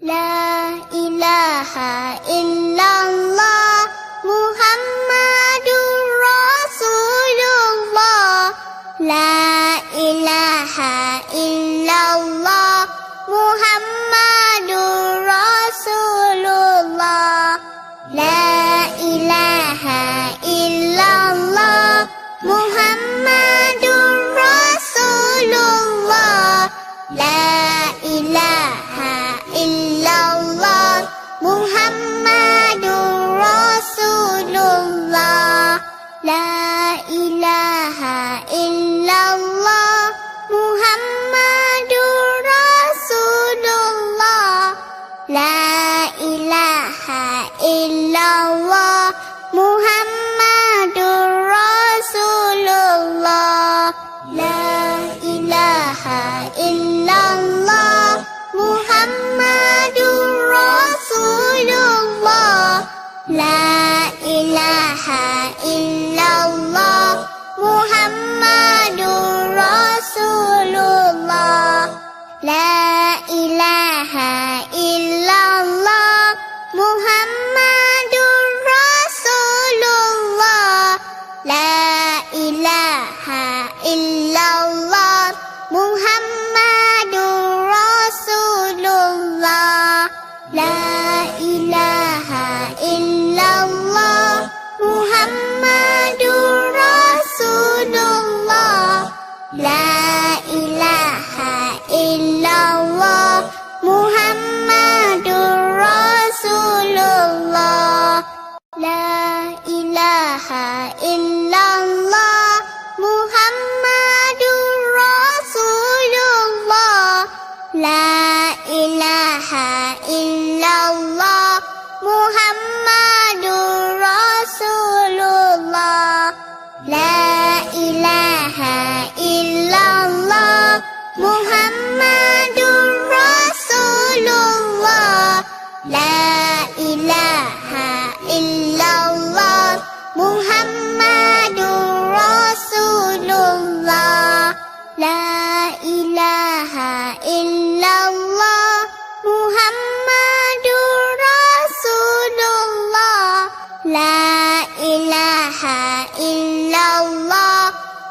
La ilaha illallah Muhammadur Rasulullah. La ilaha illallah Muhammadur Rasulullah. La ilaha illallah Muhammadur Rasulullah. La ilaha illallah Muhammadur Rasulullah. La ilaha illallah Muhammadur Rasulullah. La ilaha illallah Muhammadur Rasulullah. La ilaha illallah Muhammadur Rasulullah. La ilaha illallah Muhammadur Rasulullah. La ilaha illallah Muhammadur Rasulullah. La ilaha illallah Muhammadur Rasulullah. La ilaha illallah Muhammadur Rasulullah. La ilaha illallah Muhammadur Rasulullah. La ilaha illallah Muhammadur Rasulullah. La ilaha illallah Muhammadur Rasulullah. La ilaha illallah Muhammadur Rasulullah. La ilaha illallah Muhammadur Rasulullah. La ilaha illallah Muhammadur Rasulullah. La ilaha illallah Muhammadur Rasulullah. La ilaha illallah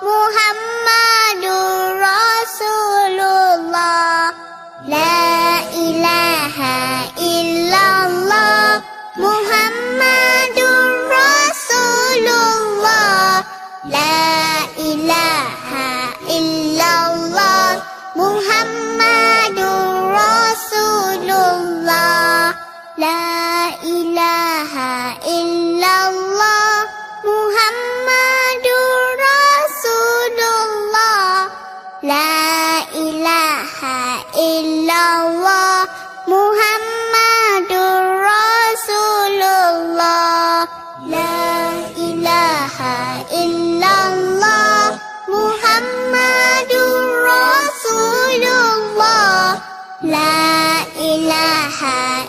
Muhammadur Rasulullah. La ilaha illallah Muhammadur Rasulullah. La ilaha illallah Muhammadur Rasulullah. La ilaha illallah Muhammadur Rasulullah. La ilaha illallah Muhammadur Rasulullah. La ilaha illallah Muhammadur Rasulullah. La ilaha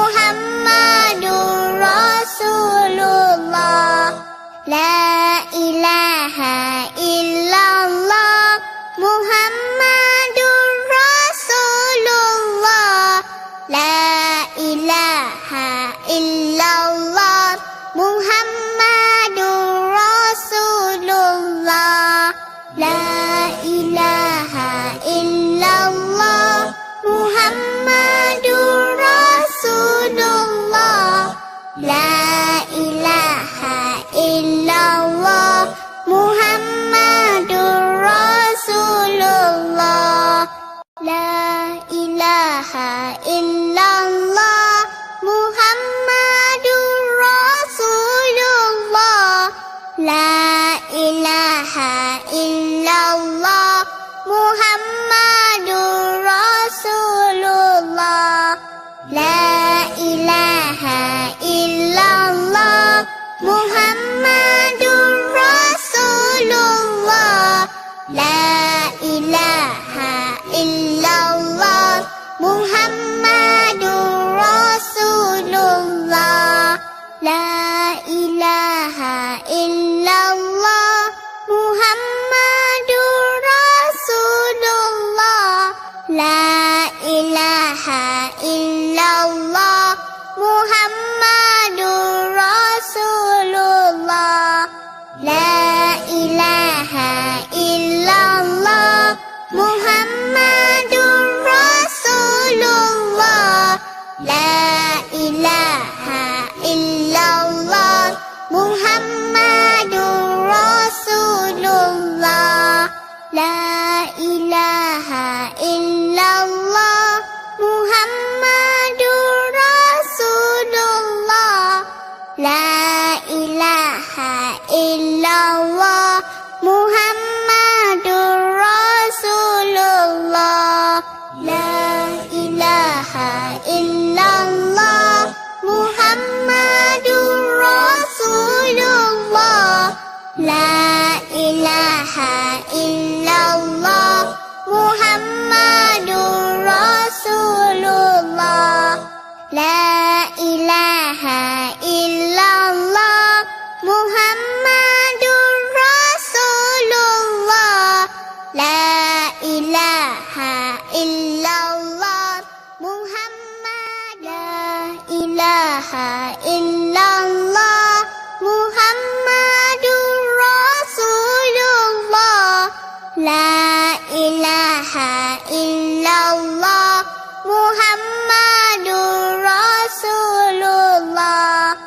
illallah Muhammadur Rasulullah. La ilaha illallah Muhammadur Rasulullah. La ilaha illallah Muhammadur Rasulullah. La ilaha illallah Muhammadur Rasulullah. La ilaha illallah Muhammadur Rasulullah. La ilaha illallah Muhammadur Rasulullah. La ilaha illallah Muhammadur Rasulullah. La ilaha illallah Muhammad ilaha illallah Muhammadur Rasulullah. La ilaha illallah Muhammadur Rasulullah. La ilaha illallah Muhammadur Rasulullah. La ilaha illallah Muhammadur Rasulullah. La ilaha illallah Muhammadur Rasulullah. La ilaha illallah Muhammadur Rasulullah. La ilaha illallah Muhammadur Rasulullah. La ilaha illallah Muhammadur Rasulullah. La ilaha illallah Muhammad. La ilaha illallah Muhammadur Rasulullah. La ilaha illallah Muhammadur Rasulullah.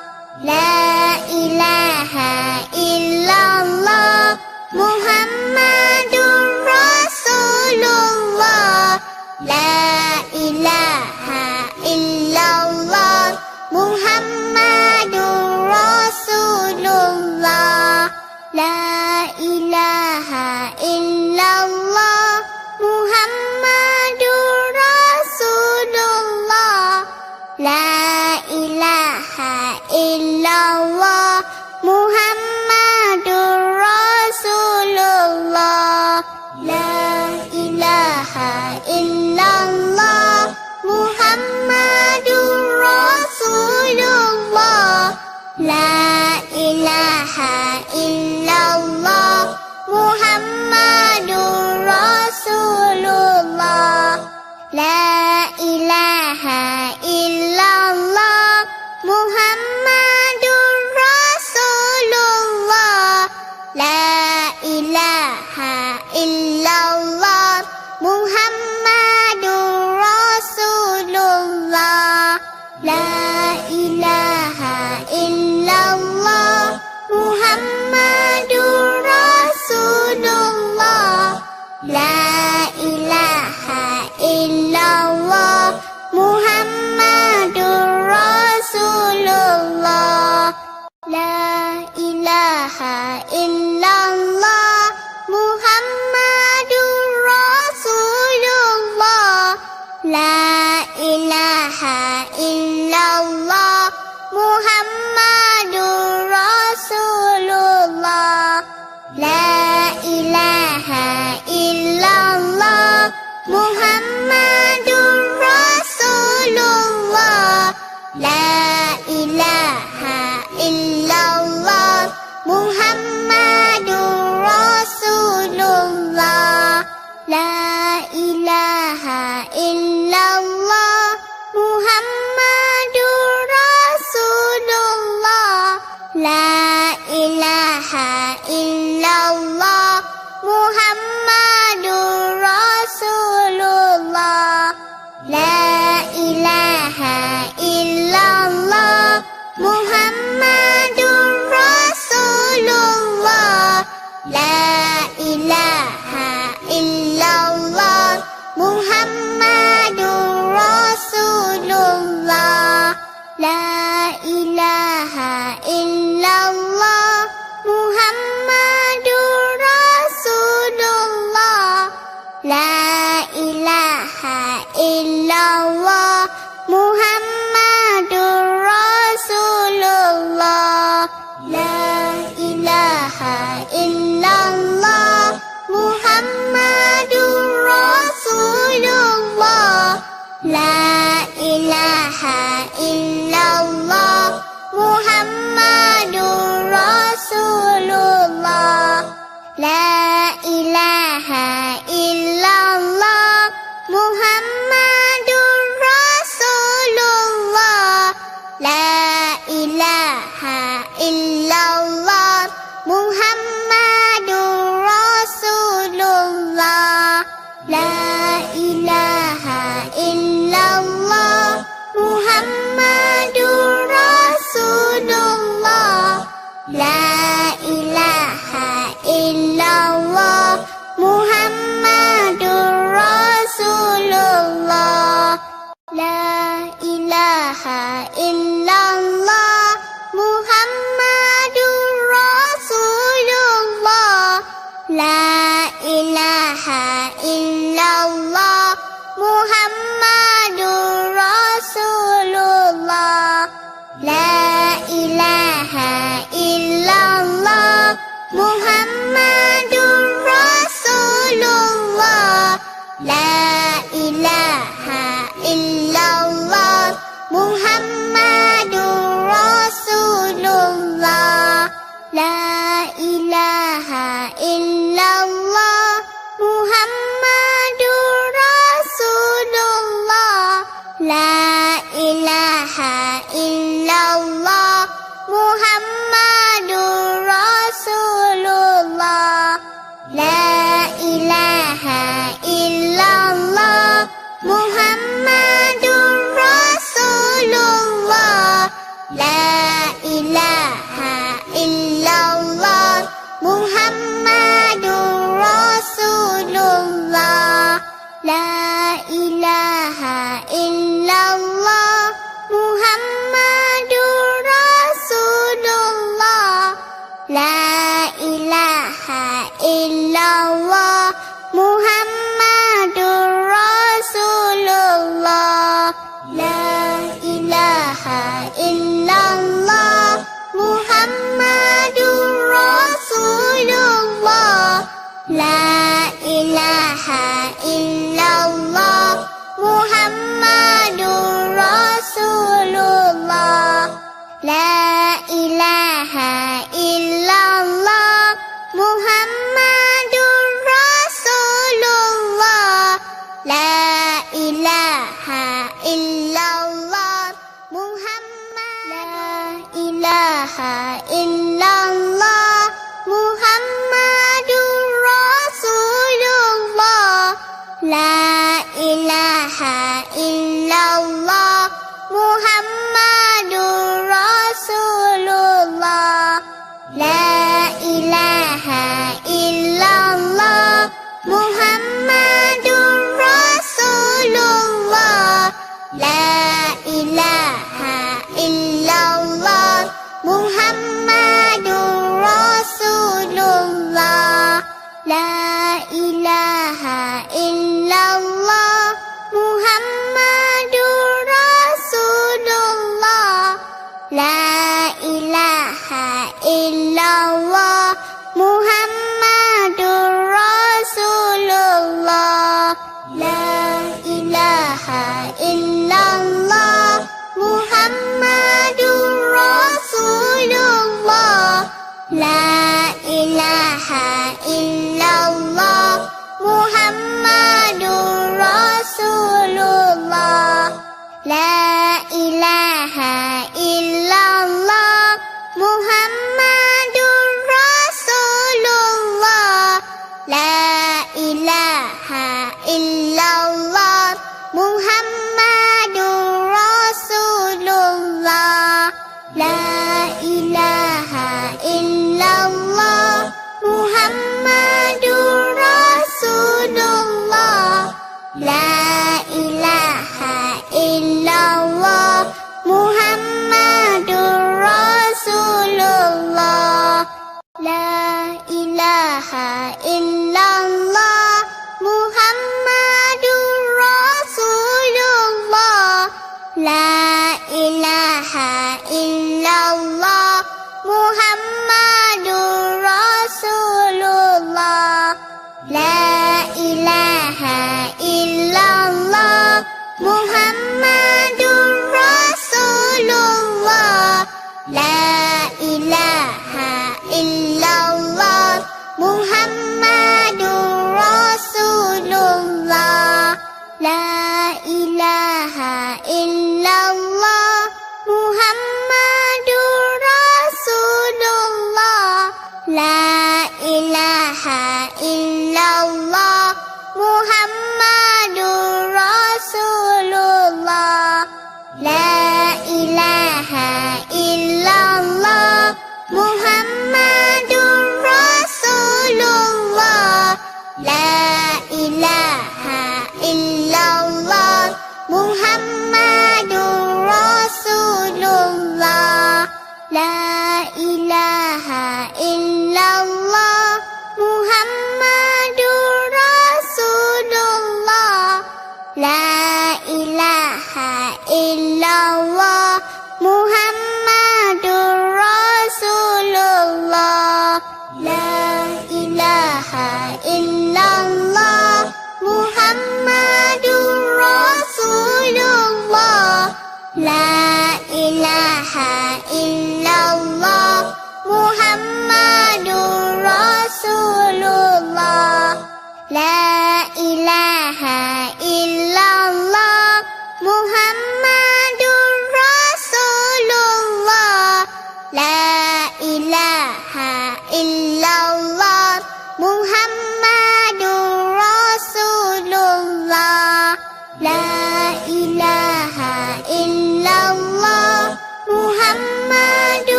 La ilaha illallah Muhammadur Rasulullah. La ilaha illallah Muhammadur Rasulullah. La ilaha illallah Muhammadur Rasulullah. La ilaha illallah Muhammadur Rasulullah. La ilaha illallah Muhammadur Rasulullah. La ilaha illallah Muhammadur Rasulullah. La ilaha illallah Muhammadur Rasulullah. La ilaha illallah Muhammadur Rasulullah. La ilaha illallah Muhammadur Rasulullah. La ilaha illallah Muhammadur Rasulullah. La ilaha illallah Muhammadur Rasulullah. La ilaha illallah Muhammadur Rasulullah. La ilaha illallah Muhammadur Rasulullah. La ilaha illallah Muhammadur Rasulullah. La ilaha illallah Muhammadur Rasulullah. La ilaha illallah Muhammadur Rasulullah. La ilaha illallah Muhammadur Rasulullah. La ilaha illallah Muhammadur Rasulullah. La ilaha illallah Muhammadur Rasulullah. La ilaha illallah Muhammadur Rasulullah. La ilaha illallah Muhammadur Rasulullah. La ilaha illallah Muhammadur Rasulullah. La ilaha illallah Muhammadur ilaha illallah Muhammadur Rasulullah. La ilaha illallah Muhammadur Rasulullah. La ilaha illallah Muhammadur Rasulullah. La ilaha illallah Muhammadur Rasulullah. La ilaha illallah Muhammadur Rasulullah. La ilaha illallah Muhammad. La ilaha illallah Muhammadur Rasulullah. La ilaha illallah Muhammadur Rasulullah. La ilaha illallah Muhammadur Rasulullah. La ilaha illallah Muhammadur Rasulullah. La ilaha illallah Muhammadur Rasulullah. La ilaha illallah Muhammadur Rasulullah. La ilaha illallah Muhammadur Rasulullah. La ilaha illallah Muhammadur Rasulullah. La ilaha illallah Muhammadur Rasulullah. La ilaha illallah Muhammadur Rasulullah. La ilaha illallah Muhammadur Rasulullah. La ilaha illallah Muhammadur Rasulullah. La ilaha illallah Muhammadur Rasulullah. La ilaha illallah Muhammadur Rasulullah. La ilaha illallah Muhammadur Rasulullah. La ilaha illallah Muhammadur Rasulullah. La ilaha illallah Muhammadur Rasulullah. La ilaha illallah Muhammadur Rasulullah. La ilaha illallah Muhammadur Rasulullah. La ilaha illallah Muhammadur Rasulullah. La ilaha illallah Muhammadur Rasulullah. La ilaha illallah Muhammadur Rasulullah. La ilaha illallah Muhammadur Rasulullah. La ilaha illallah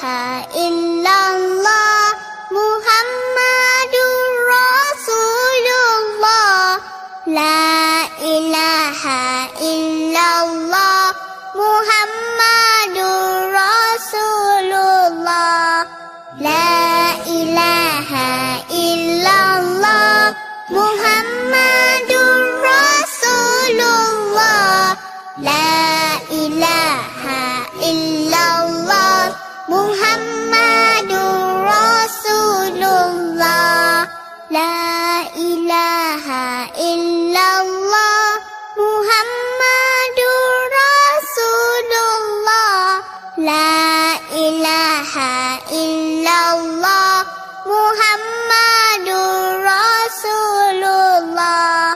ilaha illallah, Muhammadur Rasulullah. La ilaha illallah, Muhammadur Rasulullah. La ilaha illallah, Muhammadur Rasulullah. La ilaha illallah, Muhammadur Rasulullah. La ilaha illallah, Muhammadur Rasulullah. La ilaha illallah, Muhammadur Rasulullah.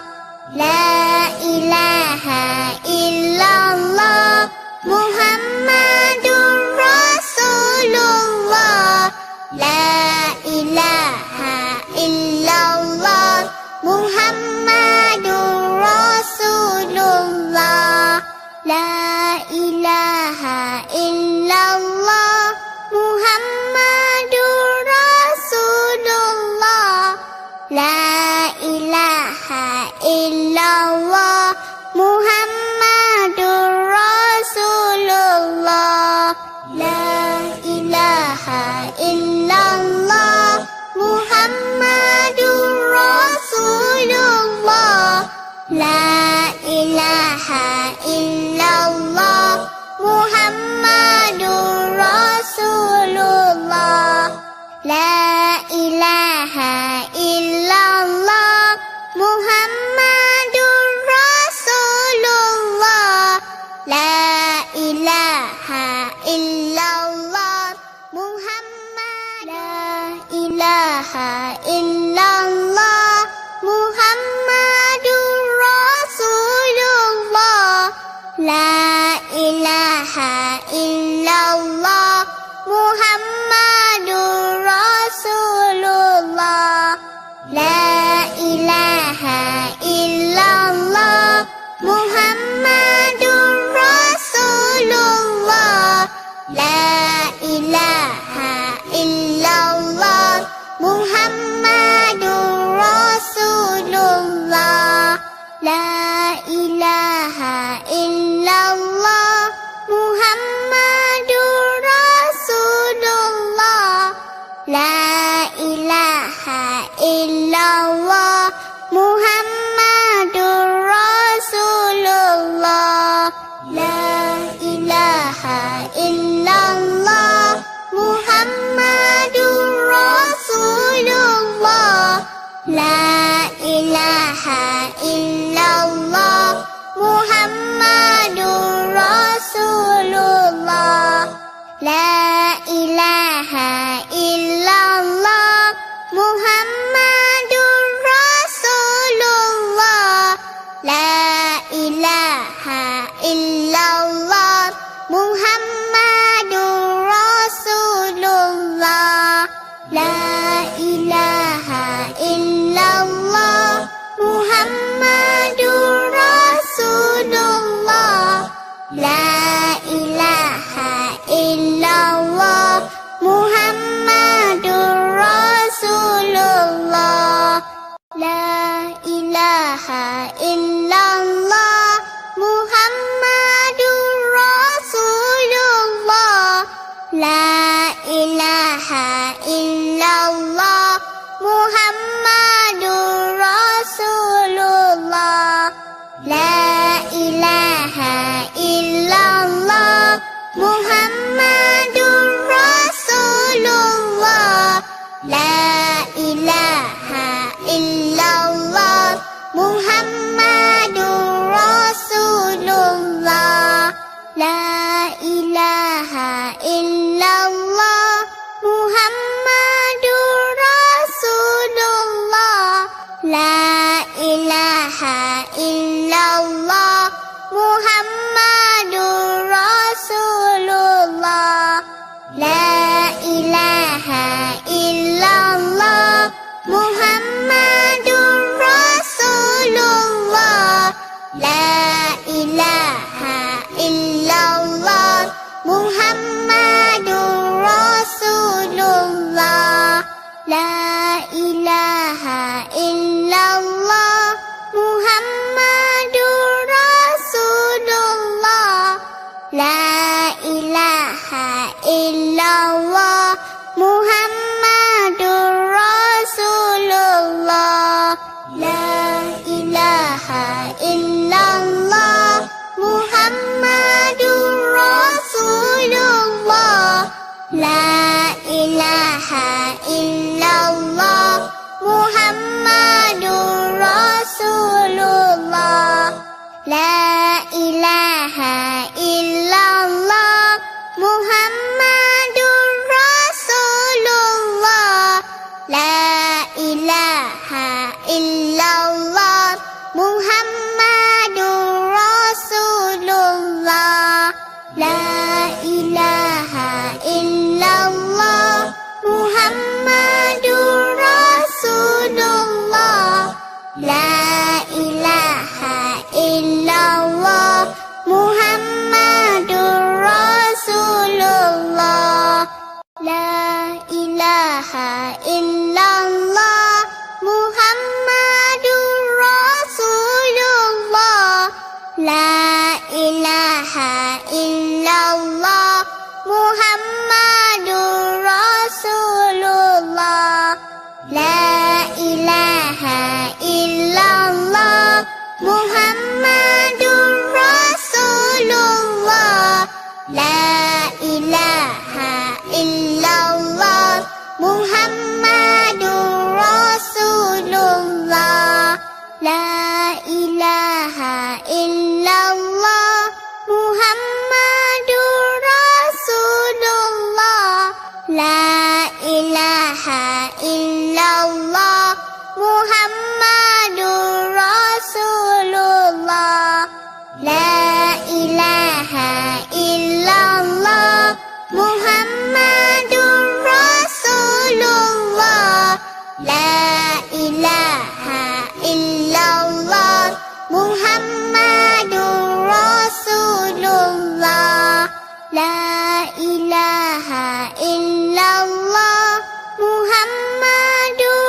La ilaha illallah, Muhammadur Rasulullah. La ilaha illallah, Muhammadur Rasulullah. La ilaha illallah, Muhammadur Rasulullah. La ilaha illallah, Muhammadur Rasulullah. La ilaha illallah, Muhammadur Rasulullah. La ilaha illallah, Muhammadur Rasulullah. La ilaha illallah, Muhammadur Rasulullah. La ilaha illallah, Muhammad. La ilaha illallah, Muhammadur Rasulullah. La ilaha illallah, Muhammadur Rasulullah. La ilaha illallah, Muhammadur Rasulullah. La ilaha illallah, Muhammadur Rasulullah. La ilaha illallah, Muhammadur Rasulullah. La ilaha illallah, Muhammadur Rasulullah. La ilaha illallah, Muhammadur Rasulullah. La ilaha illallah, Muhammadur Rasulullah. La ilaha illallah, Muhammadur Rasulullah. La ilaha illallah, Muhammadur Rasulullah. La ilaha illallah, Muhammadur Rasulullah. La ilaha illallah, Muhammadur Rasulullah. La ilaha illallah, Muhammadur Rasulullah. La ilaha illallah, Muhammadur Rasulullah. La ilaha illallah, Muhammadur Rasulullah. La ilaha illallah, Muhammadur Rasulullah. La ilaha illallah, Muhammadur Rasulullah. La ilaha illallah, Muhammadur Rasulullah. La ilaha illallah, Muhammadur Rasulullah. La ilaha illallah, Muhammadur La ilaha illallah Muhammadur Rasulullah. La ilaha illallah Muhammadur Rasulullah. La ilaha illallah Muhammadur Rasulullah. La ilaha illallah Muhammadur Rasulullah. La ilaha illallah Muhammadur Rasulullah. La ilaha illallah Muhammadur Rasulullah. La ilaha illallah Muhammadur Rasulullah. La ilaha illallah Muhammadur Rasulullah. La ilaha illallah Muhammadur Rasulullah. La ilaha illallah Muhammadur Rasulullah. La ilaha illallah Muhammadur Rasulullah. La ilaha illallah Muhammadur Rasulullah. La ilaha illallah Muhammadur Rasulullah. La ilaha illallah Muhammadur Rasulullah. La ilaha illallah Muhammadur Rasulullah. La ilaha illallah Muhammadur Rasulullah. La ilaha illallah Muhammadur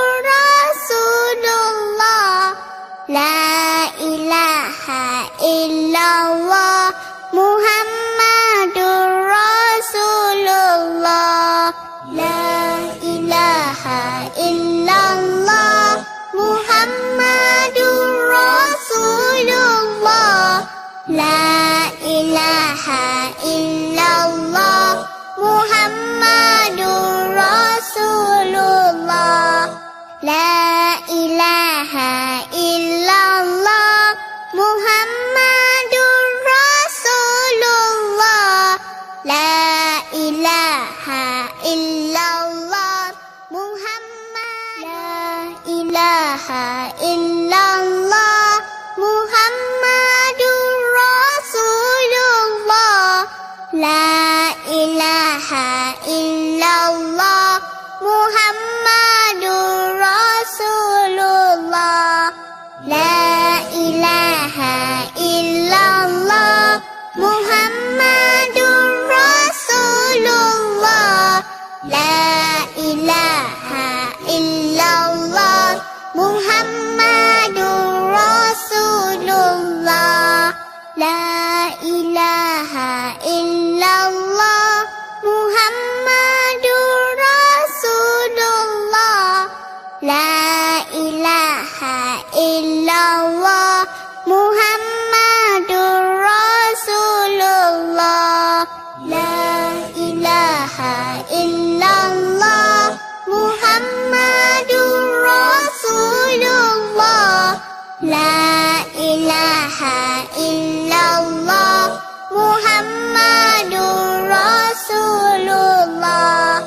Rasulullah. La ilaha illallah Muhammadur Rasulullah. La ilaha illallah Muhammadur Rasulullah. La ilaha illallah Muhammadur Rasulullah. La ilaha illallah Muhammad. La ilaha illallah Muhammadur Rasulullah. La ilaha illallah Muhammadur Rasulullah. La ilaha illallah Muhammadur Rasulullah. La ilaha illallah Muhammadur Rasulullah. La ilaha illallah Muhammadur Rasulullah. La ilaha illallah Muhammadur Rasulullah. La ilaha illallah Muhammadur Rasulullah. La ilaha illallah Muhammadur Rasulullah.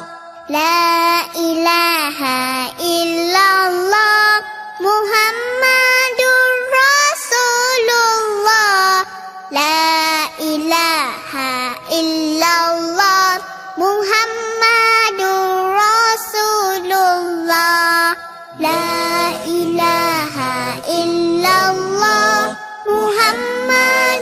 La ilaha illallah Muhammadur Rasulullah. La ilaha illallah Muhammadur Rasulullah. La ilaha illallah Muhammad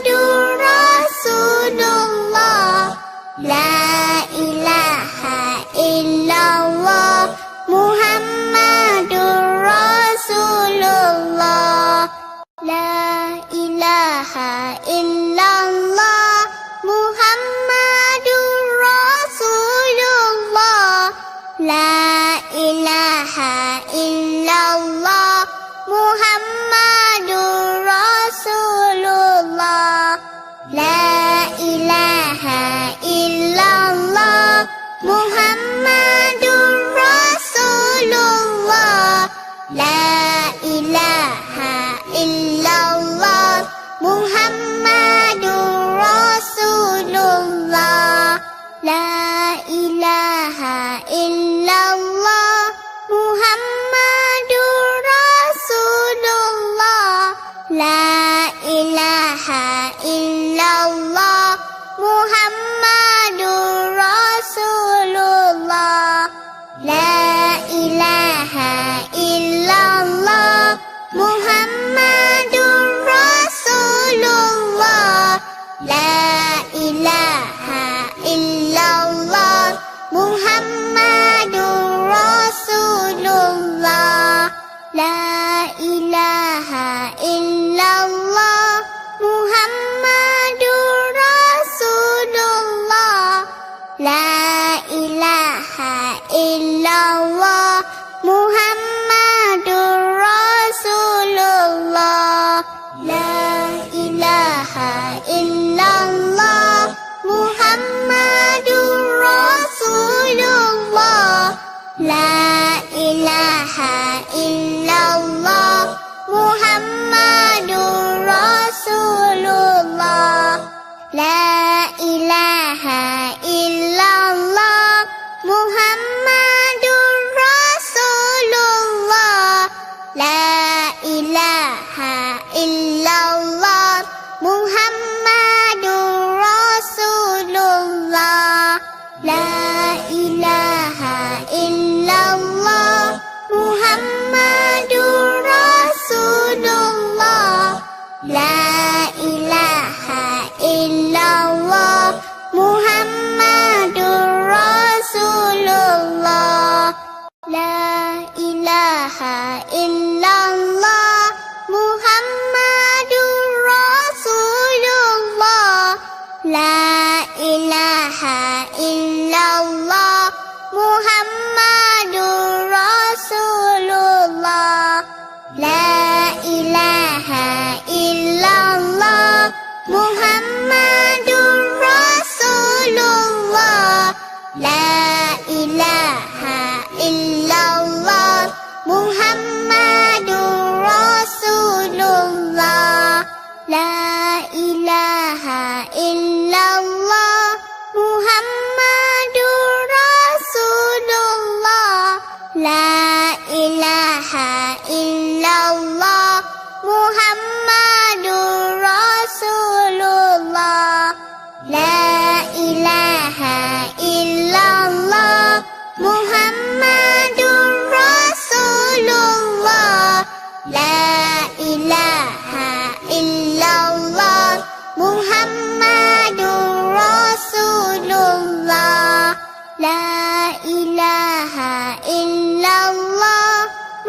La ilaha illallah Muhammadur Rasulullah. La ilaha illallah Muhammadur Rasulullah. La ilaha illallah Muhammadur Rasulullah. La ilaha illallah Muhammadur Rasulullah. La ilaha illallah Muhammadur Rasulullah. La ilaha illallah Muhammadur Rasulullah. La ilaha illallah Muhammadur Rasulullah. La ilaha illallah Muhammadur Rasulullah. La ilaha illallah Muhammadur Rasulullah. La ilaha illallah Muhammadur Rasulullah. La ilaha illallah Muhammadur Rasulullah. La ilaha illallah Muhammadur Rasulullah. La ilaha illallah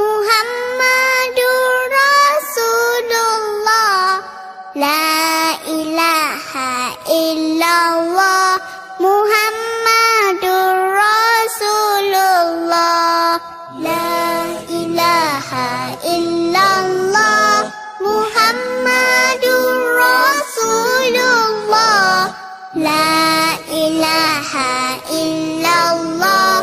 Muhammadur Rasulullah. La ilaha illallah Muhammadur Rasulullah. La ilaha illallah Muhammadur Rasulullah. La ilaha illallah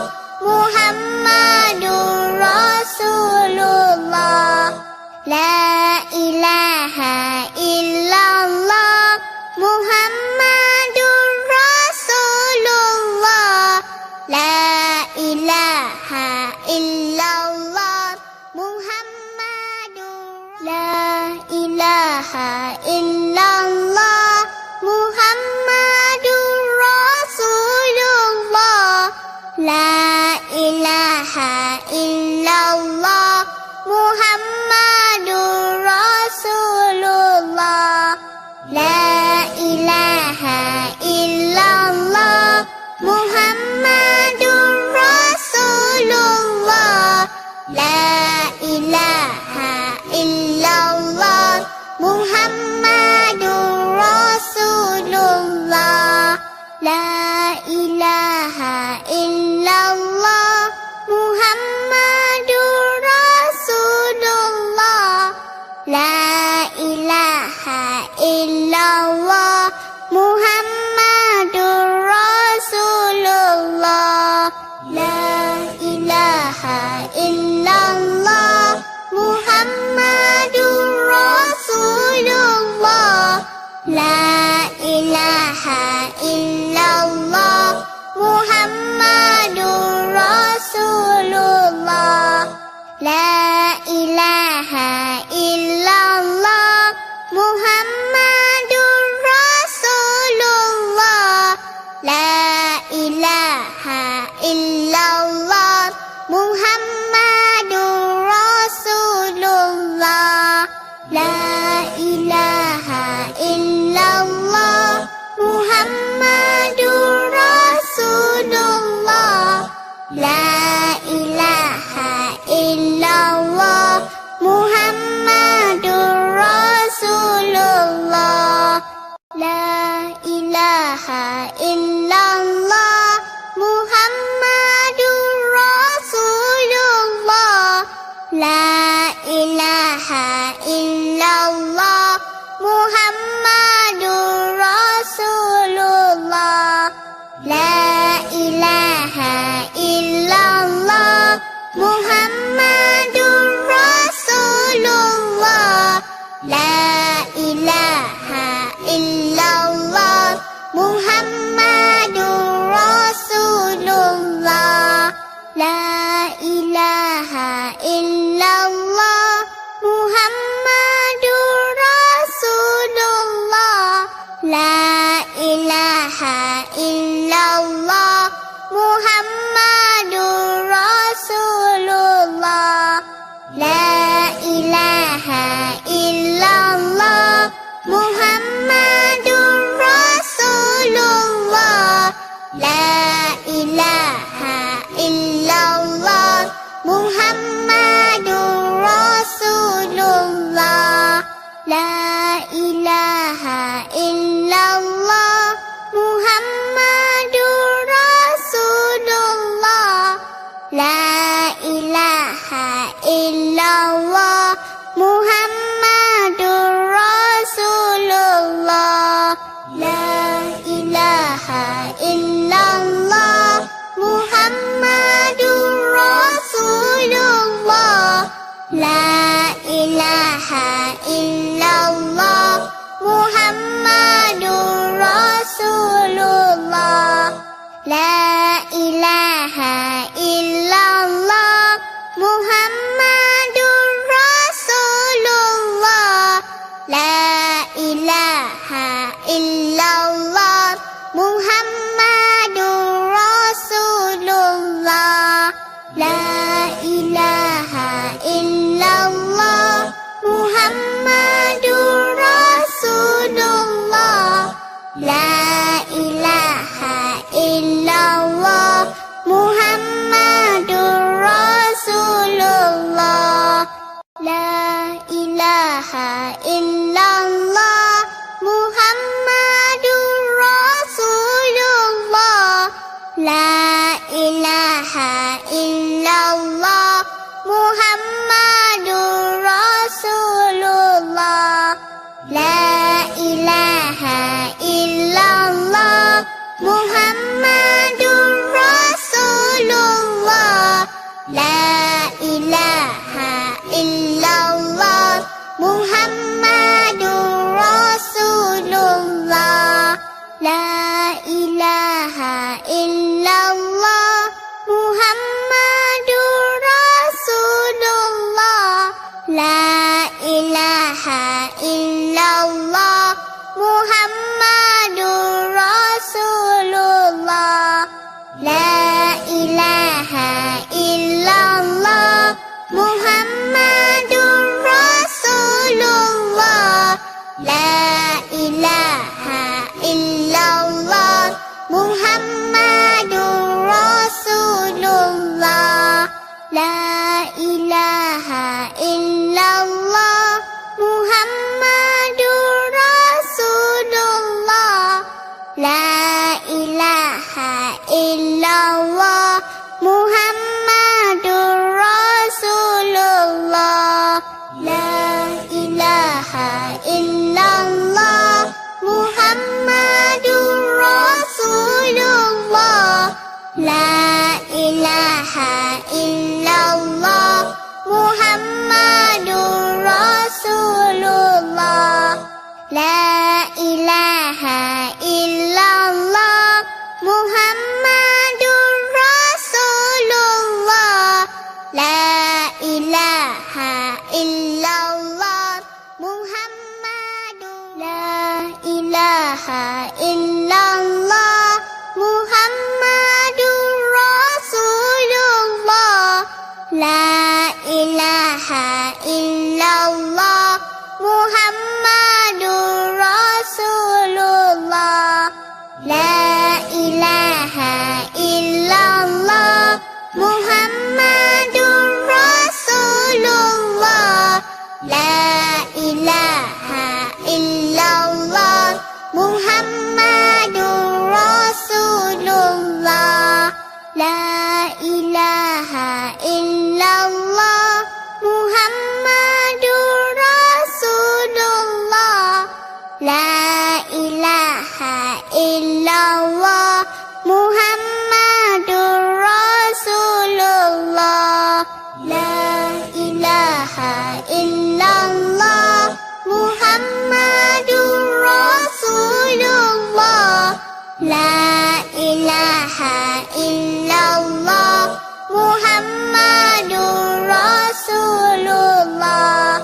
Muhammadur Rasulullah. La ilaha illallah Muhammadur Rasulullah. La ilaha illallah Muhammadur. La ilaha illallah Muhammadur Rasulullah. La ilaha illallah Muhammadur Rasulullah. La ilaha illallah Muhammadur Rasulullah. La ilaha illallah Muhammadur Rasulullah. La ilaha illallah Muhammadur Rasulullah. La ilaha illallah Muhammadur Rasulullah. La ilaha illallah Muhammadur Rasulullah. La ilaha illallah Muhammadur Rasulullah. La ilaha illallah Muhammadur Rasulullah. La ilaha illallah Muhammadur Rasulullah. La ilaha illallah Muhammad Muhammadur Rasulullah. La ilaha illallah Muhammadur Rasulullah. La ilaha illallah Muhammadur Rasulullah. La ilaha illallah Muhammadur Rasulullah. La ilaha illallah Muhammadur Rasulullah. La ilaha illallah Muhammadur Rasulullah. La ilaha illallah Muhammadur Rasulullah. La ilaha illallah Muhammadur Rasulullah. La ilaha illallah Muhammadur Rasulullah. La ilaha illallah Muhammadur Rasulullah. La ilaha illallah Muhammadur Rasulullah. La ilaha illallah Muhammadur Rasulullah. La ilaha illallah Muhammadur Rasulullah. La ilaha illallah Muhammadur Rasulullah. La ilaha illallah Muhammadur Rasulullah. La ilaha illallah Muhammadur Rasulullah. La ilaha illallah Muhammadur Rasulullah. La ilaha illallah Muhammadur Rasulullah. La ilaha illallah Muhammadur Rasulullah. La ilaha illallah Muhammadur Rasulullah. La ilaha illallah Muhammadur Rasulullah. La ilaha illallah Muhammadur Rasulullah. La ilaha illallah Muhammadur Rasulullah. La ilaha illallah Muhammadur Rasulullah. La ilaha illallah Muhammadur Rasulullah. La ilaha illallah Muhammadur Rasulullah. La ilaha illallah Muhammadur. La ilaha illallah Muhammadur Rasulullah. La ilaha illallah Muhammadur Rasulullah. La ilaha illallah Muhammadur Rasulullah. La ilaha illallah Muhammadur Rasulullah. La ilaha illallah Muhammadur Rasulullah. La ilaha illallah Muhammadur Rasulullah. La ilaha illallah Muhammadur Rasulullah. La ilaha illallah Muhammadur Rasulullah.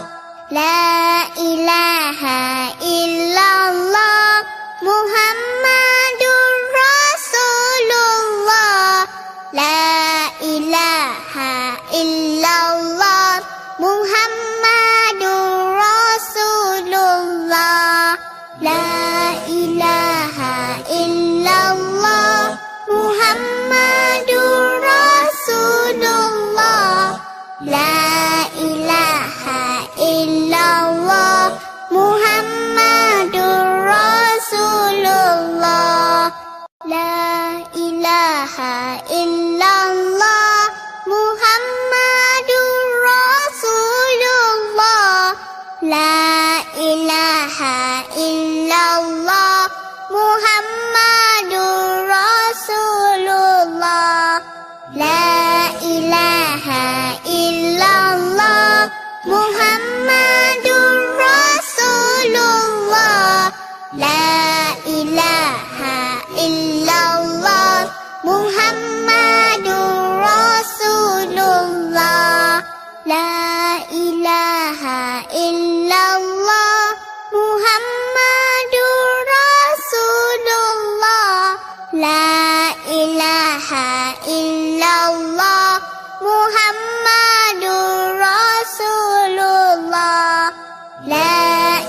La ilaha illallah Muhammadur Rasulullah. La ilaha illallah Muhammadur Rasulullah. La ilaha illallah Muhammadur Rasulullah. La ilaha illallah Muhammadur Rasulullah. La ilaha illallah Muhammadur Rasulullah. La ilaha illallah Muhammadur Rasulullah. La ilaha illallah Muhammadur Rasulullah. La ilaha illallah Muhammadur Rasulullah. La ilaha illallah Muhammadur Rasulullah. La ilaha illallah Muhammadur Rasulullah. La ilaha illallah Muhammadur Rasulullah. La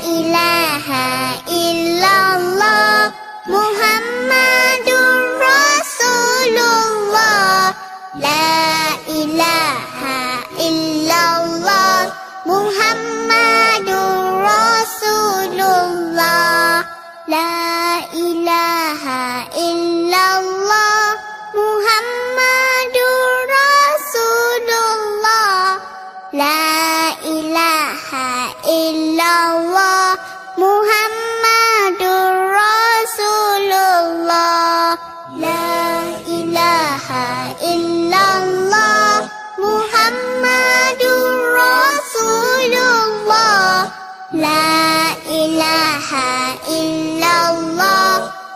ilaha illallah Muhammadur Rasulullah. La ilaha illallah Muhammadur Rasulullah. La ilaha illallah Muhammadur Rasulullah. La ilaha illallah Muhammadur Rasulullah. La ilaha illallah Muhammadur Rasulullah. La ilaha illallah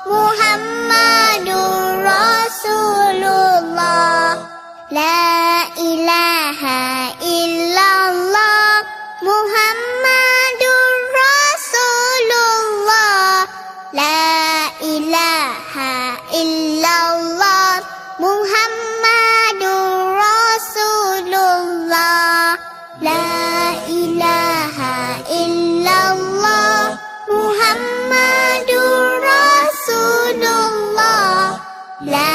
Muhammadur Rasulullah. La ilaha illallah Muhammadur Rasulullah. La ilaha illallah Muhammadur Rasulullah. La ilaha illallah Muhammadur Rasulullah. La ilaha illallah Muhammadur Rasulullah. La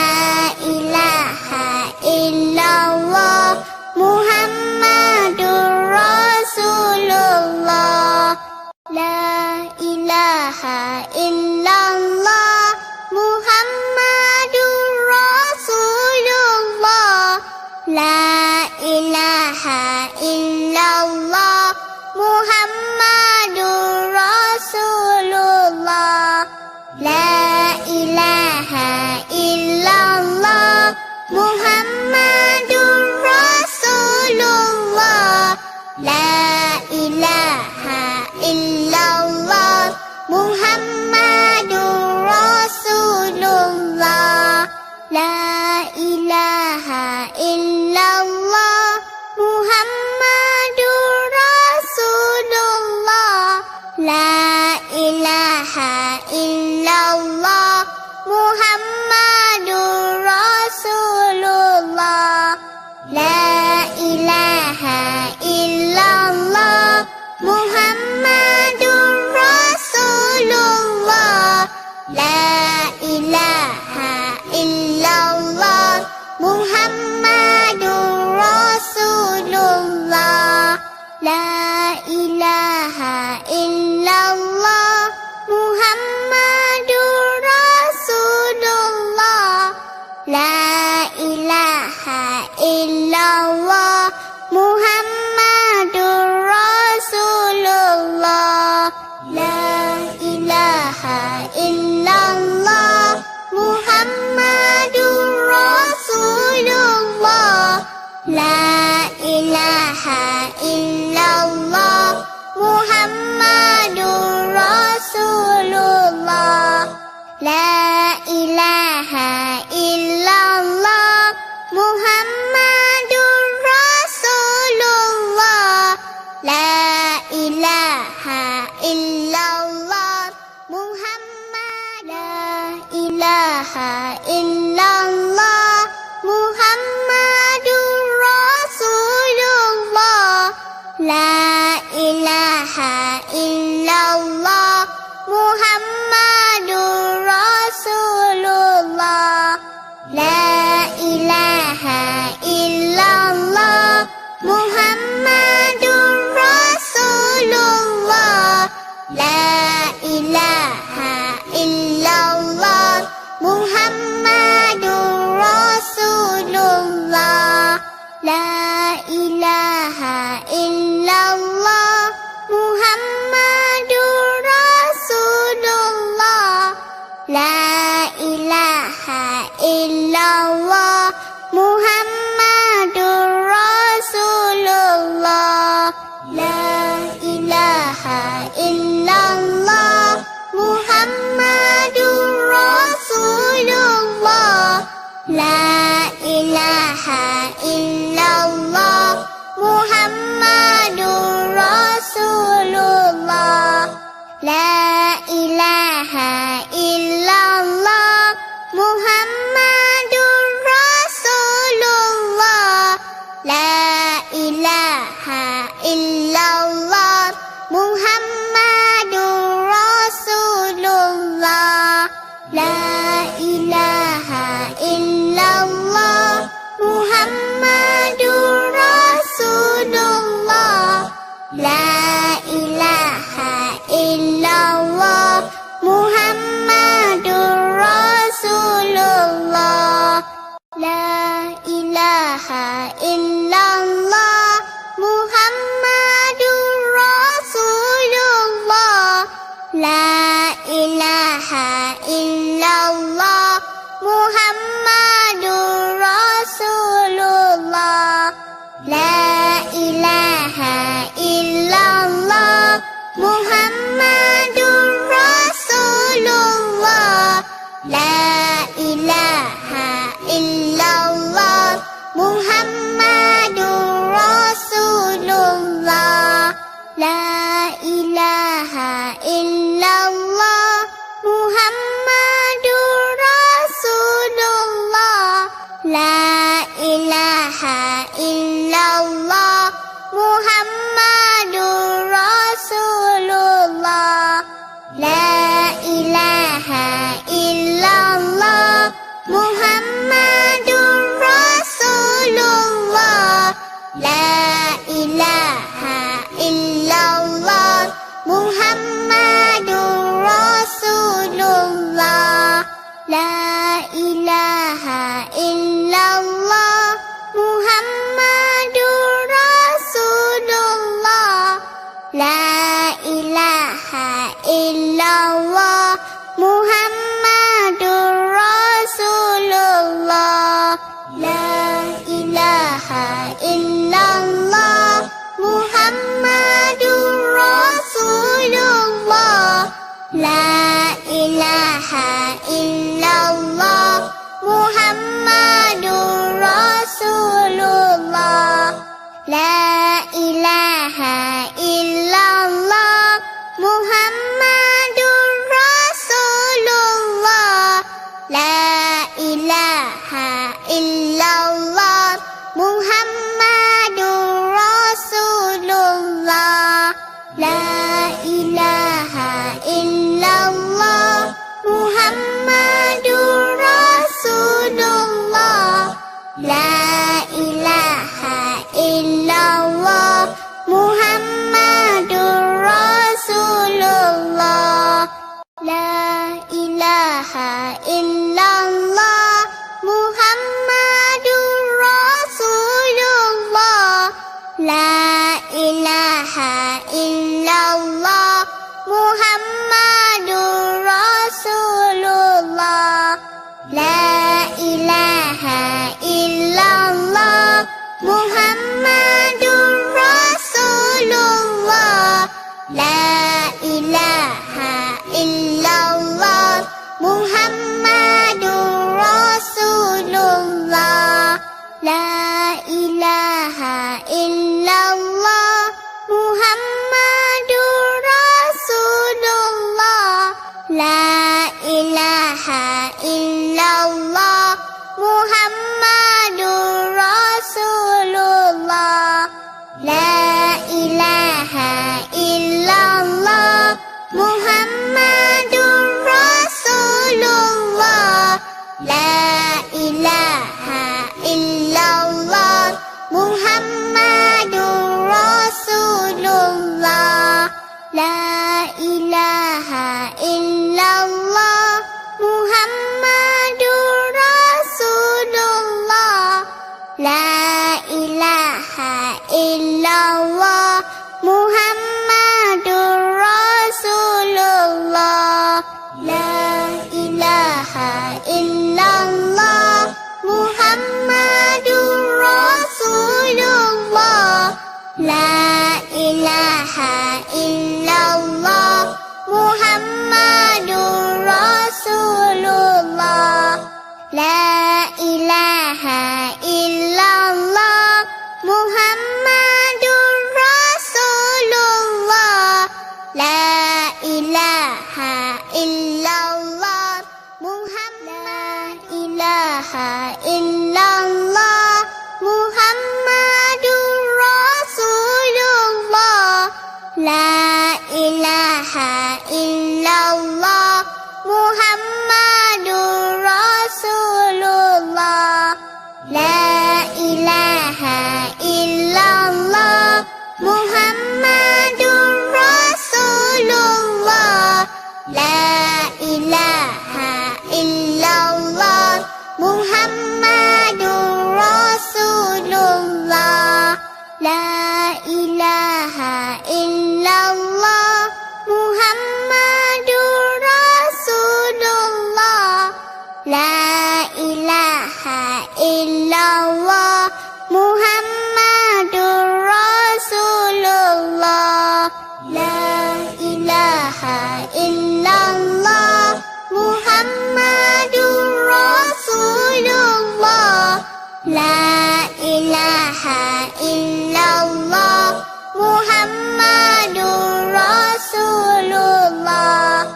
ilaha illallah Muhammadur Rasulullah. La ilaha illallah Muhammadur Rasulullah. La ilaha illallah Muhammadur Rasulullah. La ilaha illallah Muhammadur Rasulullah. La ilaha illallah Muhammadur Rasulullah. La ilaha illallah Muhammadur Rasulullah. La ilaha illallah Muhammadur Rasulullah. La ilaha illallah Muhammadur Rasulullah. La ilaha illallah Muhammadur Rasulullah. La ilaha illallah Muhammadur Rasulullah. La ilaha illallah Muhammadur Rasulullah. La ilaha ilaha illallah Muhammadur Rasulullah. La ilaha illallah Muhammadur Rasulullah. La ilaha illallah Muhammadur Rasulullah. La ilaha illallah Muhammadur Rasulullah. La ilaha illallah Muhammadur Rasulullah. La ilaha illallah Muhammadur Rasulullah. La ilaha illallah Muhammadur Rasulullah. La ilaha illallah Muhammadur Rasulullah. La ilaha illallah Muhammadur Rasulullah. La ilaha illallah Muhammadur Rasulullah. La ilaha illallah Muhammadur Rasulullah. La ilaha illallah Muhammadur Rasulullah. La ilaha illallah Muhammadur Rasulullah. La ilaha illallah Muhammadur Rasulullah. La ilaha illallah Muhammadur Rasulullah. La ilaha illallah Muhammadur Rasulullah. La ilaha illallah Muhammadur Rasulullah. La ilaha illallah Muhammadur Rasulullah. La ilaha illallah Muhammadur Rasulullah. La ilaha illallah Muhammadur Rasulullah. La ilaha illallah Muhammadur Rasulullah. La ilaha illallah Muhammadur Rasulullah. La ilaha illallah Muhammadur Rasulullah. La ilaha illallah Muhammadur Rasulullah. La ilaha illallah Muhammadur Rasulullah. La ilaha illallah Muhammadur Rasulullah. La ilaha illallah Muhammadur Rasulullah. La ilaha illallah Muhammadur Rasulullah. La ilaha illallah Muhammadur Rasulullah. La ilaha illallah Muhammadur Rasulullah. La ilaha illallah Muhammadur Rasulullah. La ilaha illallah Muhammadur Rasulullah. La ilaha illallah Muhammadur Rasulullah. La ilaha illallah Muhammadur Rasulullah. La ilaha illallah Muhammadur Rasulullah. La ilaha illallah Muhammadur Rasulullah. La ilaha illallah Muhammadur Rasulullah. La ilaha illallah Muhammadur Rasulullah. La ilaha illallah Muhammadur Rasulullah. La ilaha illallah Muhammadur Rasulullah. La ilaha illallah Muhammadur Rasulullah. La ilaha illallah Muhammad. La ilaha illallah Muhammadur Rasulullah. La ilaha illallah Muhammadur Rasulullah. La ilaha illallah Muhammadur Rasulullah. La ilaha illallah Muhammadur Rasulullah. La ilaha illallah Muhammadur Rasulullah. La ilaha illallah Muhammadur Rasulullah. La ilaha illallah Muhammadur Rasulullah. La ilaha illallah Muhammadur Rasulullah. La ilaha illallah Muhammadur Rasulullah.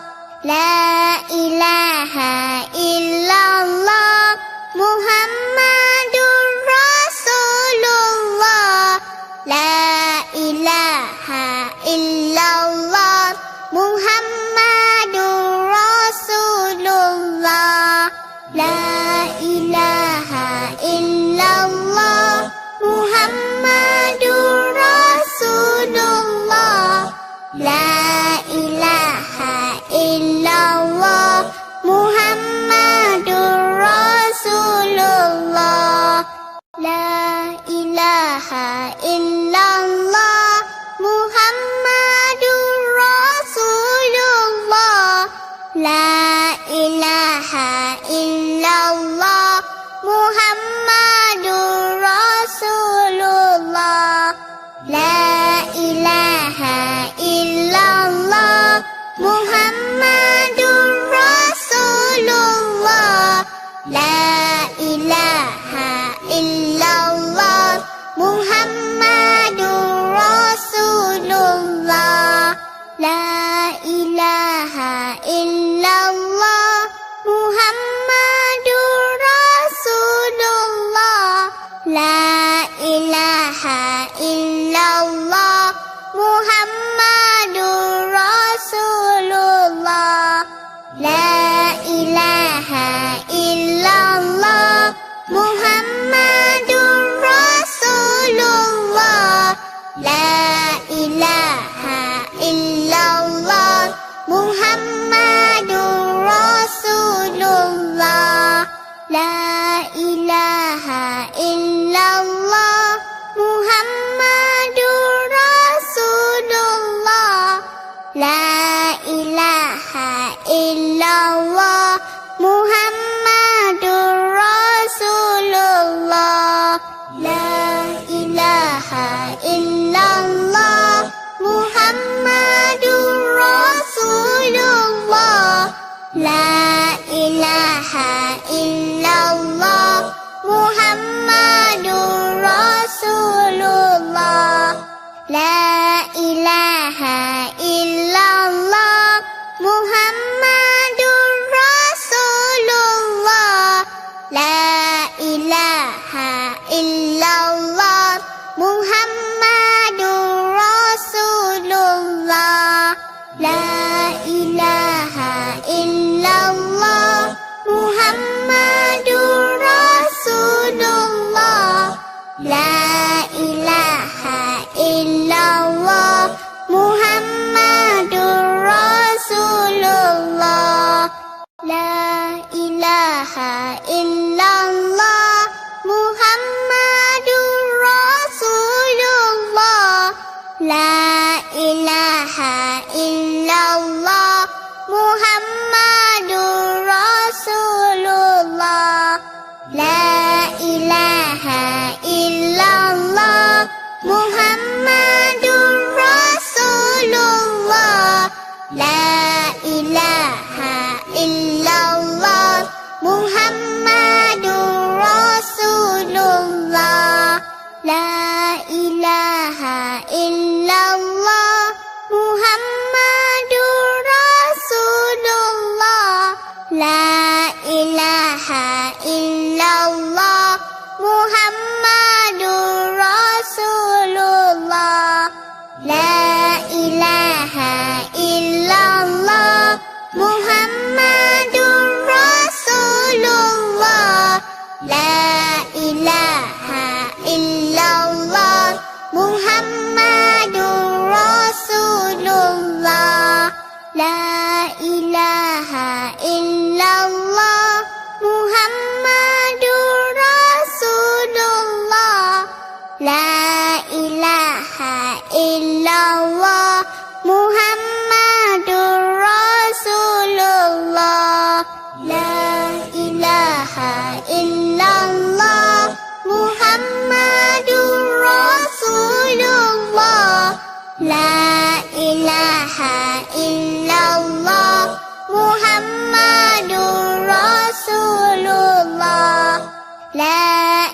La ilaha illallah Muhammadur Rasulullah. La ilaha illallah Muhammadur Rasulullah. La ilaha illallah Muhammadur Rasulullah. La ilaha illallah Muhammadur Rasulullah. La ilaha illallah Muhammadur Rasulullah. La ilaha illallah Muhammadur Rasulullah. La ilaha illallah Muhammadur Rasulullah. La ilaha illallah Muhammadur Rasulullah. La ilaha illallah Muhammadur Rasulullah. La ilaha illallah Muhammadur Rasulullah. La ilaha illallah Muhammadur Rasulullah. La ilaha illallah Muhammadur Rasulullah. La ilaha illallah Muhammadur Rasulullah. La ilaha illallah Muhammadur Rasulullah. La ilaha illallah Muhammadur Rasulullah. La ilaha illallah Muhammadur Rasulullah. La ilaha illallah Muhammadur Rasulullah. La ilaha illallah Muhammadur Rasulullah. La ilaha illallah Muhammadur Rasulullah. La ilaha illallah Muhammadur Rasulullah. La ilaha illallah Muhammadur Rasulullah. La ilaha illallah Muhammadur Rasulullah. La ilaha illallah Muhammadur Rasulullah. La ilaha illallah Muhammadur Rasulullah. La ilaha illallah Muhammadur Rasulullah. La ilaha illallah Muhammadur Rasulullah. La ilaha illallah Muhammadur Rasulullah. La ilaha illallah Muhammadur Rasulullah. La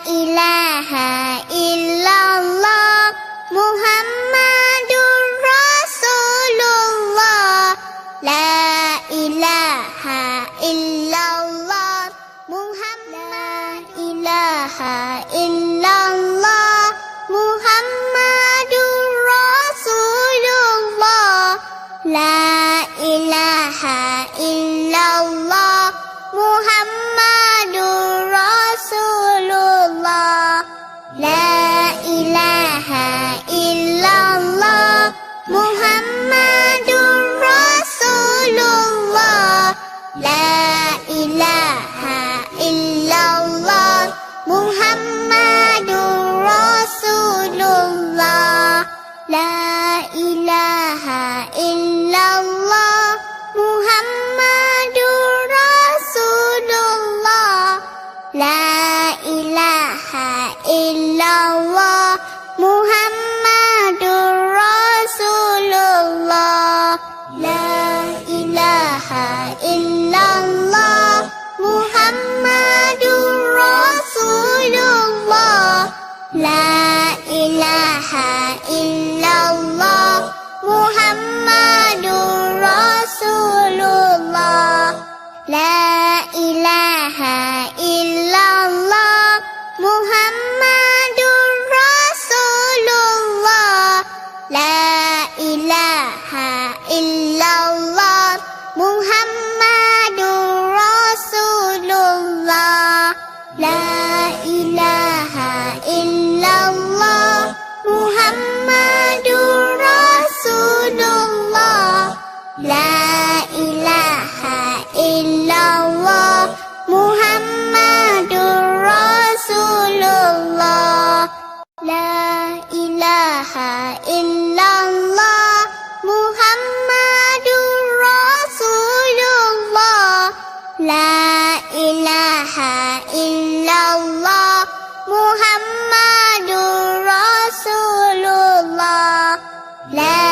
ilaha illallah Muhammadur Rasulullah. La ilaha illallah Muhammad. La ilaha illallah Muhammadur Rasulullah. La ilaha illallah Muhammadur Rasulullah. La ilaha illallah Muhammadur Rasulullah. La ilaha illallah Muhammadur Rasulullah. La ilaha illallah Muhammadur Rasulullah. La ilaha illallah Muhammadur Rasulullah. La ilaha illallah Muhammadur Rasulullah. La ilaha illallah Muhammadur Rasulullah. La ilaha illallah Muhammadur Rasulullah. La ilaha illallah Muhammadur Rasulullah. La ilaha illallah Muhammadur Rasulullah. La ilaha illallah Muhammadur Rasulullah. La ilaha illallah Muhammadur Rasulullah. La ilaha illallah Muhammadur Rasulullah. La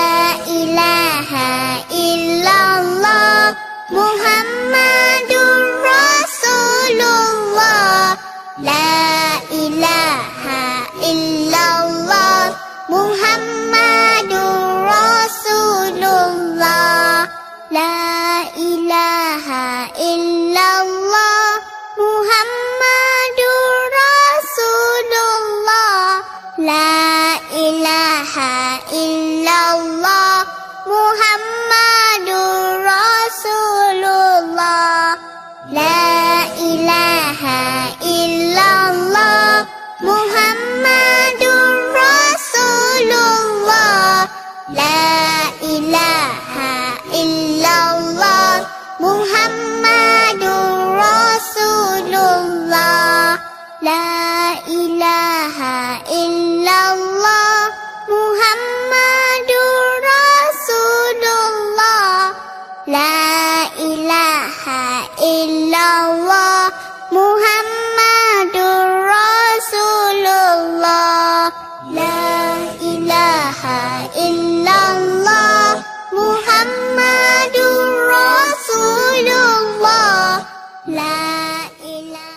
ilaha illallah Muhammadur Rasulullah. La ilaha illallah Muhammadur Rasulullah. La ilaha illallah Muhammadur Rasulullah. La ilaha illallah Muhammadur Rasulullah. La ilaha illallah La